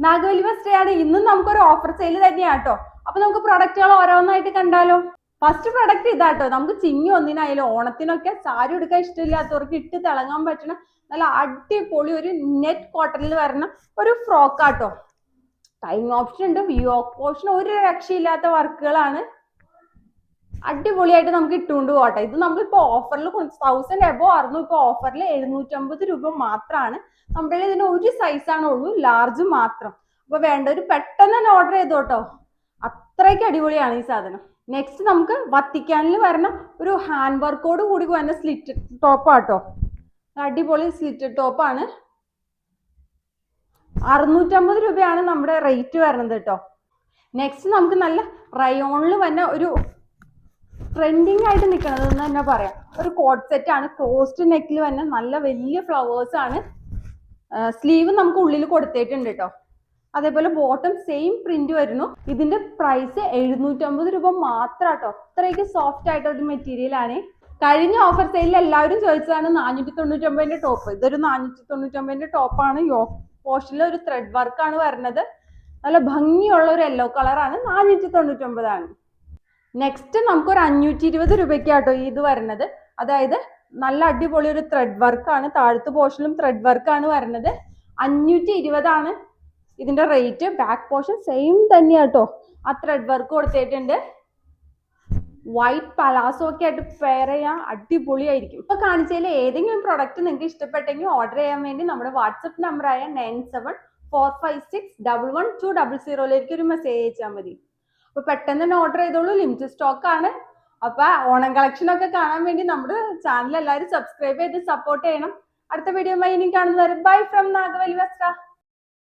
നാഗവല്ലി വസ്ത്രയാണ്. ഇന്നും നമുക്കൊരു offer sale തന്നെയാണ് കേട്ടോ. അപ്പൊ നമുക്ക് പ്രൊഡക്റ്റുകൾ ഓരോന്നായിട്ട് കണ്ടാലോ. ഫസ്റ്റ് പ്രൊഡക്റ്റ് ഇതാട്ടോ. നമുക്ക് ചിങ്ങി ഒന്നിനായാലും ഓണത്തിനൊക്കെ സാരി എടുക്കാൻ ഇഷ്ടമില്ലാത്തവർക്ക് ഇട്ട് തിളങ്ങാൻ പറ്റണ നല്ല അടിപൊളി ഒരു നെറ്റ് കോട്ടണിൽ വരുന്ന ഒരു ഫ്രോക്ക് ആട്ടോ. ടൈം ഓപ്ഷൻ ഉണ്ട്, വ്യൂ ഓപ്ഷൻ, ഒരു രക്ഷയില്ലാത്ത വർക്കുകളാണ്. അടിപൊളിയായിട്ട് നമുക്ക് ഇട്ടുകൊണ്ട് പോട്ടെ. ഇത് നമ്മളിപ്പോ ഓഫറിൽ 1000 എബോ ആയിരുന്നു. ഇപ്പൊ ഓഫറിൽ 750 രൂപ മാത്രമാണ്. നമ്മുടെ ഇതിന് ഒരു സൈസാണ് ഉള്ളൂ, ലാർജ് മാത്രം. അപ്പൊ വേണ്ടവര് പെട്ടെന്ന് തന്നെ ഓർഡർ ചെയ്തോട്ടോ. അത്രയ്ക്ക് അടിപൊളിയാണ് ഈ സാധനം. നെക്സ്റ്റ് നമുക്ക് വത്തിക്കാനിൽ വരുന്ന ഒരു ഹാൻഡ് വർക്കോട് കൂടി വരുന്ന സ്ലിറ്റ് ടോപ്പ് ആട്ടോ. അടിപൊളി സ്ലിറ്റ് ടോപ്പാണ്. 650 രൂപയാണ് നമ്മുടെ റേറ്റ് വരുന്നത് കേട്ടോ. നെക്സ്റ്റ് നമുക്ക് നല്ല റയോണിൽ വന്ന ഒരു ട്രെൻഡിങ് ആയിട്ട് നിൽക്കുന്നത് എന്ന് തന്നെ പറയാം. ഒരു കോട്ട് സെറ്റ് ആണ്. ക്ലോസ്ഡ് നെക്കിൽ വന്ന നല്ല വലിയ ഫ്ലവേഴ്സ് ആണ്. സ്ലീവ് നമുക്ക് ഉള്ളിൽ കൊടുത്തിട്ടുണ്ട് കേട്ടോ. അതേപോലെ ബോട്ടം സെയിം പ്രിന്റ് വരുന്നു. ഇതിന്റെ പ്രൈസ് 750 രൂപ മാത്രം കേട്ടോ. അത്രയ്ക്ക് സോഫ്റ്റ് ആയിട്ടൊരു മെറ്റീരിയൽ ആണ്. കഴിഞ്ഞ ഓഫർ സെയിലിൽ എല്ലാവരും ചോദിച്ചതാണ് 499 ടോപ്പ്. ഇതൊരു 499 ടോപ്പാണ്. യോക്ക് പോർഷനിൽ ഒരു ത്രെഡ് വർക്കാണ് വരുന്നത്. നല്ല ഭംഗിയുള്ള ഒരു യെല്ലോ കളറാണ്. 499 ആണ്. നെക്സ്റ്റ് നമുക്കൊരു 520 രൂപയ്ക്കാട്ടോ ഇത് വരുന്നത്. അതായത് നല്ല അടിപൊളി ഒരു ത്രെഡ് വർക്കാണ്. താഴത്തെ പോർഷനിലും ത്രെഡ് വർക്കാണ് വരുന്നത്. 520 ആണ് ഇതിന്റെ റേറ്റ്. ബാക്ക് പോർഷൻ സെയിം തന്നെയാട്ടോ. ആ ത്രെഡ് വർക്ക് കൊടുത്തിട്ടുണ്ട്. വൈറ്റ് പലാസോ ഒക്കെ ആയിട്ട് പെയർ ചെയ്യാൻ അടിപൊളിയായിരിക്കും. ഇപ്പൊ കാണിച്ചതിൽ ഏതെങ്കിലും പ്രൊഡക്റ്റ് നിങ്ങൾക്ക് ഇഷ്ടപ്പെട്ടെങ്കിൽ ഓർഡർ ചെയ്യാൻ വേണ്ടി നമ്മുടെ വാട്സപ്പ് നമ്പറായ 9745611200 ഒരു മെസ്സേജ് അയച്ചാൽ മതി. അപ്പൊ പെട്ടെന്ന് തന്നെ ഓർഡർ ചെയ്തോളൂ. ലിമിറ്റഡ് സ്റ്റോക്ക് ആണ്. അപ്പൊ ഓണം കളക്ഷൻ ഒക്കെ കാണാൻ വേണ്ടി നമ്മുടെ ചാനൽ എല്ലാവരും സബ്സ്ക്രൈബ് ചെയ്ത് സപ്പോർട്ട് ചെയ്യണം. അടുത്ത വീഡിയോ ഇനി കാണുന്നവരെ ബൈ ഫ്രം നാഗവല്ലി വസ്ത്ര.